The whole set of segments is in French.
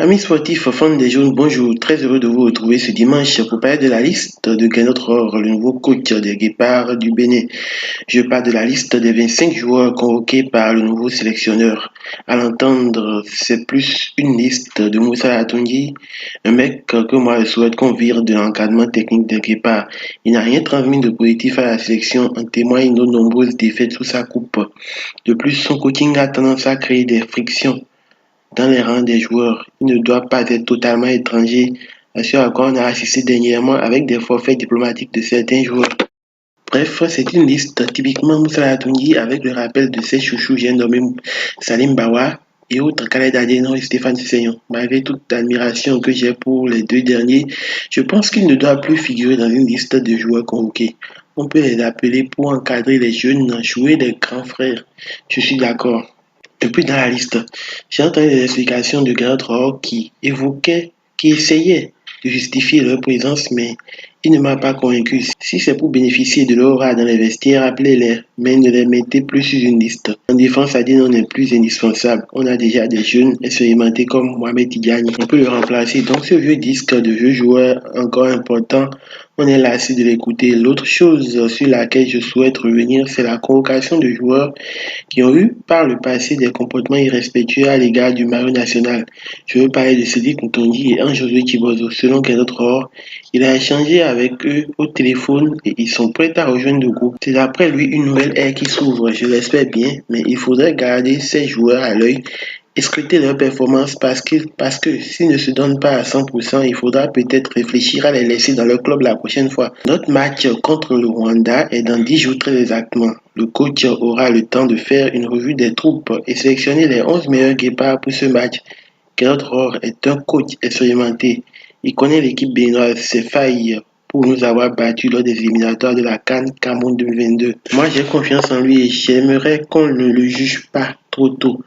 Amis sportifs, fans des jaunes, bonjour. Très heureux de vous retrouver ce dimanche pour parler de la liste de Gernot Rohr, le nouveau coach des Guépards du Bénin. Je parle de la liste des 25 joueurs convoqués par le nouveau sélectionneur. À l'entendre, c'est plus une liste de Moussa Atongi, un mec que moi je souhaite qu'on vire de l'encadrement technique des Guépards. Il n'a rien transmis de positif à la sélection, en témoignent nos nombreuses défaites sous sa coupe. De plus, son coaching a tendance à créer des frictions dans les rangs des joueurs. Il ne doit pas être totalement étranger à ce à quoi on a assisté dernièrement avec des forfaits diplomatiques de certains joueurs. Bref, c'est une liste typiquement Moussa Atungi avec le rappel de ces chouchous j'ai nommé Salim Bawa et autres Khaled Adeno et Stéphane Sessegnon. Malgré toute l'admiration que j'ai pour les deux derniers, je pense qu'ils ne doivent plus figurer dans une liste de joueurs convoqués. On peut les appeler pour encadrer les jeunes, jouer des grands frères. Je suis d'accord. Depuis dans la liste, j'ai entendu des explications de Gerard Rohr qui essayait de justifier leur présence, mais il ne m'a pas convaincu. Si c'est pour bénéficier de l'aura dans les vestiaires, appelez-les, mais ne les mettez plus sur une liste. En défense, Adil n'est plus indispensable. On a déjà des jeunes expérimentés comme Mohamed Tidjani. On peut le remplacer. Donc ce vieux disque de vieux joueur encore important, on est lassé de l'écouter. L'autre chose sur laquelle je souhaite revenir, c'est la convocation de joueurs qui ont eu par le passé des comportements irrespectueux à l'égard du maillot national. Je veux parler de Cédric Ntongi et Anne-Josué Chibozo. Selon Kenneth Rohr, il a échangé avec eux au téléphone et ils sont prêts à rejoindre le groupe. C'est d'après lui une nouvelle ère qui s'ouvre, je l'espère bien, mais il faudrait garder ces joueurs à l'œil et scruter leurs performances parce que s'ils ne se donnent pas à 100%, il faudra peut-être réfléchir à les laisser dans leur club la prochaine fois. Notre match contre le Rwanda est dans 10 jours très exactement. Le coach aura le temps de faire une revue des troupes et sélectionner les 11 meilleurs guépards pour ce match. Gerard Rohr est un coach expérimenté. Il connaît l'équipe béninoise, ses failles pour nous avoir battus lors des éliminatoires de la CAN Cameroun 2022. Moi, j'ai confiance en lui et j'aimerais qu'on ne le juge pas trop tôt.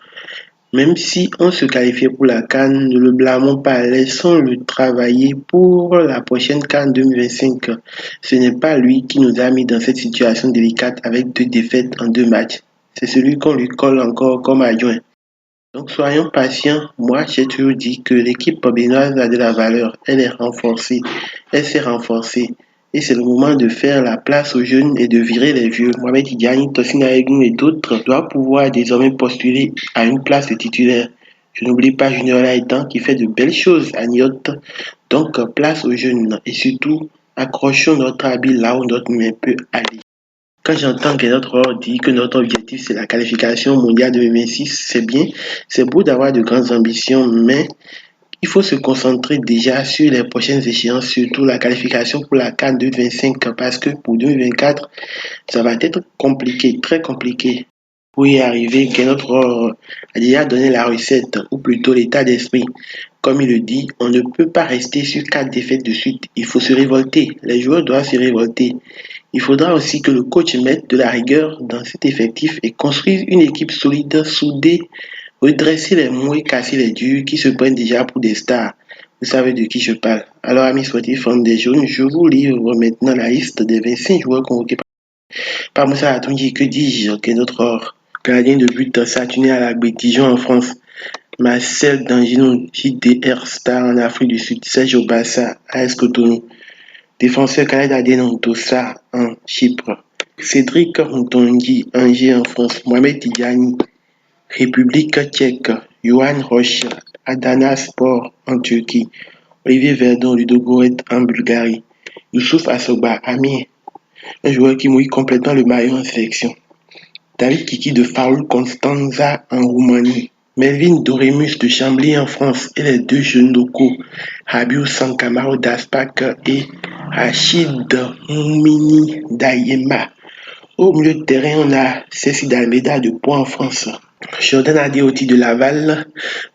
Même si on se qualifiait pour la CAN, ne le blâmons pas, laissons-le travailler pour la prochaine CAN 2025. Ce n'est pas lui qui nous a mis dans cette situation délicate avec 2 défaites en 2 matchs. C'est celui qu'on lui colle encore comme adjoint. Donc soyons patients. Moi, j'ai toujours dit que l'équipe béninoise a de la valeur. Elle est renforcée. Elle s'est renforcée. Et c'est le moment de faire la place aux jeunes et de virer les vieux. Mohamed Tidjani, Tosin Aegnou et d'autres doivent pouvoir désormais postuler à une place de titulaire. Je n'oublie pas Junior Laïtan qui fait de belles choses à Niort. Donc place aux jeunes et surtout accrochons notre habit là où notre main peut aller. Quand j'entends que notre Rohr dit que notre objectif c'est la qualification mondiale 2026, c'est bien, c'est beau d'avoir de grandes ambitions, mais il faut se concentrer déjà sur les prochaines échéances, surtout la qualification pour la CAN 2025, parce que pour 2024, ça va être compliqué, très compliqué. Pour y arriver, que notre Rohr a déjà donné la recette, ou plutôt l'état d'esprit. Comme il le dit, on ne peut pas rester sur 4 défaites de suite. Il faut se révolter. Les joueurs doivent se révolter. Il faudra aussi que le coach mette de la rigueur dans cet effectif et construise une équipe solide, soudée, redresser les mous et casser les durs qui se prennent déjà pour des stars. Vous savez de qui je parle. Alors, amis sportifs, fans des jaunes, je vous livre maintenant la liste des 25 joueurs convoqués par Moussa Atunji. Que dis-je? Que notre or gardien de but saturné à la Dijon en France. Marcel Danginou, JDR Star en Afrique du Sud. Sergio Bassa, AS Cotonou. Défenseur Khaled Adeno Dossa en Chypre. Cédric Ntongi, Angers en France. Mohamed Tidjani, République tchèque. Johan Roche, Adana Sport en Turquie. Olivier Verdon, Ludogorets en Bulgarie. Youssouf Assoba, Amiens, un joueur qui mouille complètement le maillot en sélection. David Kiki de Faoul Constanza en Roumanie. Melvin Doremus de Chambly en France et les 2 jeunes locaux, Rabiou Sankamaro d'Aspac et Rachid Moumini d'Ayema. Au milieu de terrain, on a Cécile d'Almeida de Pau en France. Jordan Adeoti de Laval.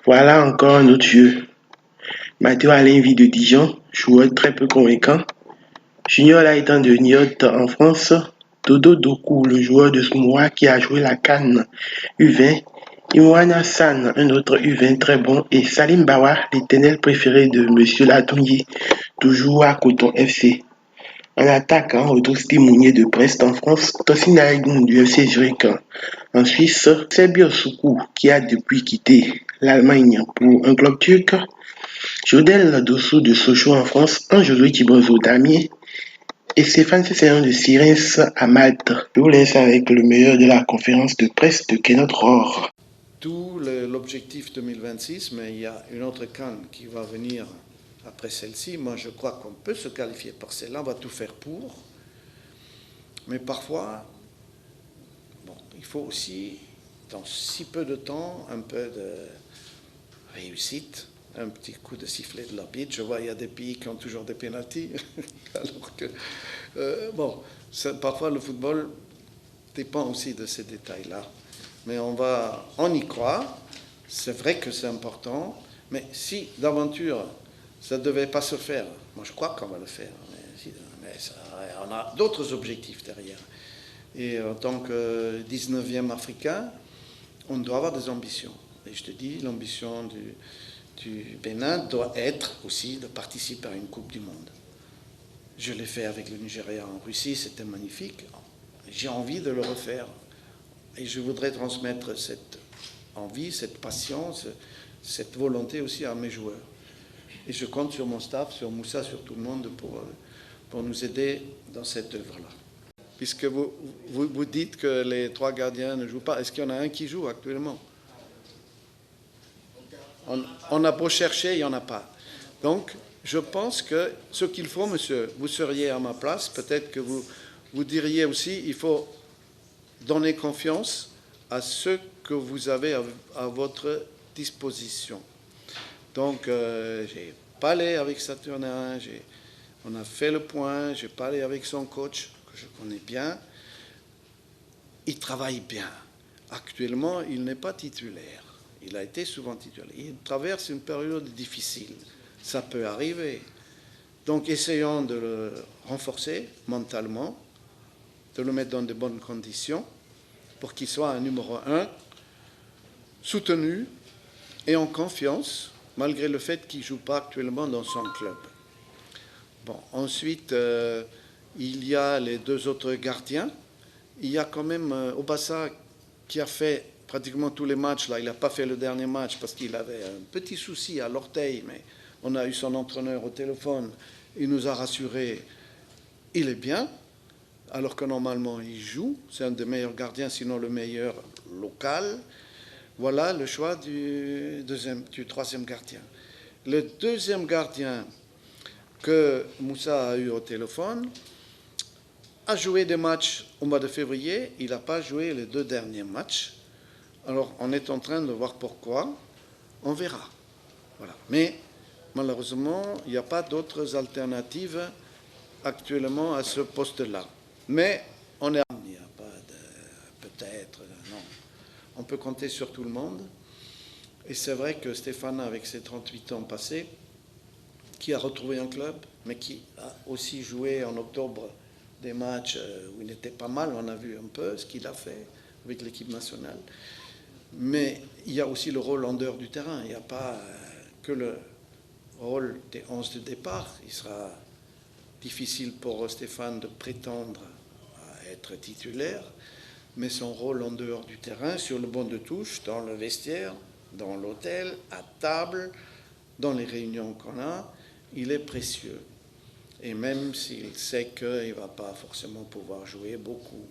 Voilà encore un autre jeu. Mathéo Alain-Vie de Dijon, joueur très peu convaincant. Junior Laïtan de Niort en France. Dodo Doku, le joueur de Samoa qui a joué la CAN U20. Imoana San, un autre U20 très bon. Et Salim Bawa, l'éternel préféré de M. Latungi, toujours à Coton FC. En attaque, on retrouve Steve Mounier de Brest en France, Tosin Aegnou du FC Zurich, En Suisse, Serbio Soukou, qui a depuis quitté l'Allemagne pour un club turc, Jodel Dossou de Sochaux en France, Anne-Josué Tibozo d'Amiens et Stéphane Cesséan de Sirens à Malte. Je vous laisse avec le meilleur de la conférence de presse de Kenneth Rohr. Tout l'objectif 2026, mais il y a une autre canne qui va venir après celle-ci. Moi, je crois qu'on peut se qualifier pour celle-là, on va tout faire pour. Mais parfois, bon, il faut aussi, dans si peu de temps, un peu de réussite, un petit coup de sifflet de l'arbitre. Je vois, il y a des pays qui ont toujours des pénaltys, alors que, bon, parfois le football dépend aussi de ces détails-là. Mais on y croit, c'est vrai que c'est important, mais si d'aventure ça ne devait pas se faire, moi je crois qu'on va le faire, mais on a d'autres objectifs derrière. Et en tant que 19e Africain, on doit avoir des ambitions. Et je te dis, l'ambition du Bénin doit être aussi de participer à une Coupe du Monde. Je l'ai fait avec le Nigeria en Russie, c'était magnifique. J'ai envie de le refaire. Et je voudrais transmettre cette envie, cette patience, cette volonté aussi à mes joueurs. Et je compte sur mon staff, sur Moussa, sur tout le monde pour nous aider dans cette œuvre-là. Puisque vous dites que les 3 gardiens ne jouent pas, est-ce qu'il y en a un qui joue actuellement? On a beau chercher, il n'y en a pas. Donc, je pense que ce qu'il faut, monsieur, vous seriez à ma place, peut-être que vous diriez aussi, il faut donner confiance à ceux que vous avez à votre disposition. Donc, j'ai parlé avec Saturnin, on a fait le point, j'ai parlé avec son coach, que je connais bien. Il travaille bien. Actuellement, il n'est pas titulaire. Il a été souvent titulaire. Il traverse une période difficile. Ça peut arriver. Donc, essayons de le renforcer mentalement, de le mettre dans de bonnes conditions pour qu'il soit un numéro 1, soutenu et en confiance, malgré le fait qu'il ne joue pas actuellement dans son club. Bon, ensuite, il y a les 2 autres gardiens. Il y a quand même Obassa qui a fait pratiquement tous les matchs. Là, il n'a pas fait le dernier match parce qu'il avait un petit souci à l'orteil, mais on a eu son entraîneur au téléphone. Il nous a rassuré, il est bien, alors que normalement il joue. C'est un des meilleurs gardiens, sinon le meilleur local. Voilà le choix du 3e gardien. Le 2e gardien que Moussa a eu au téléphone a joué des matchs au mois de février. Il n'a pas joué les 2 derniers matchs. Alors, on est en train de voir pourquoi. On verra. Voilà. Mais, malheureusement, il n'y a pas d'autres alternatives actuellement à ce poste-là. Mais, on est... Il n'y a pas de... Peut-être, non. On peut compter sur tout le monde. Et c'est vrai que Stéphane, avec ses 38 ans passés, qui a retrouvé un club, mais qui a aussi joué en octobre des matchs où il était pas mal, on a vu un peu ce qu'il a fait avec l'équipe nationale. Mais il y a aussi le rôle en dehors du terrain. Il n'y a pas que le rôle des 11 de départ. Il sera difficile pour Stéphane de prétendre à être titulaire, mais son rôle en dehors du terrain, sur le banc de touche, dans le vestiaire, dans l'hôtel, à table, dans les réunions qu'on a, il est précieux. Et même s'il sait qu'il ne va pas forcément pouvoir jouer beaucoup.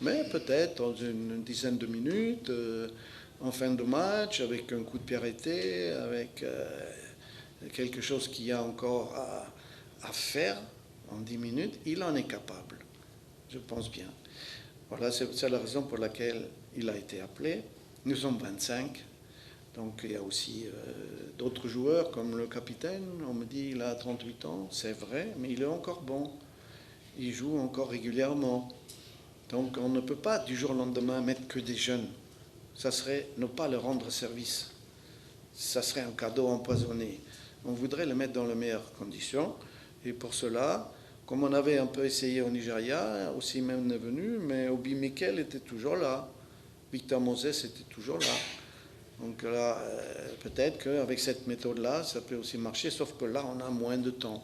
Mais peut-être dans une dizaine de minutes, en fin de match, avec un coup de pied arrêté, avec quelque chose qu'il y a encore à faire en 10 minutes, il en est capable. Je pense bien. Voilà, c'est la raison pour laquelle il a été appelé. Nous sommes 25. Donc il y a aussi d'autres joueurs comme le capitaine. On me dit qu'il a 38 ans, c'est vrai, mais il est encore bon. Il joue encore régulièrement. Donc on ne peut pas du jour au lendemain mettre que des jeunes. Ça serait ne pas leur rendre service. Ça serait un cadeau empoisonné. On voudrait le mettre dans les meilleures conditions. Et pour cela, comme on avait un peu essayé au Nigeria, aussi même est venu, mais Obi Mikel était toujours là. Victor Moses était toujours là. Donc là, peut-être qu'avec cette méthode-là, ça peut aussi marcher, sauf que là, on a moins de temps.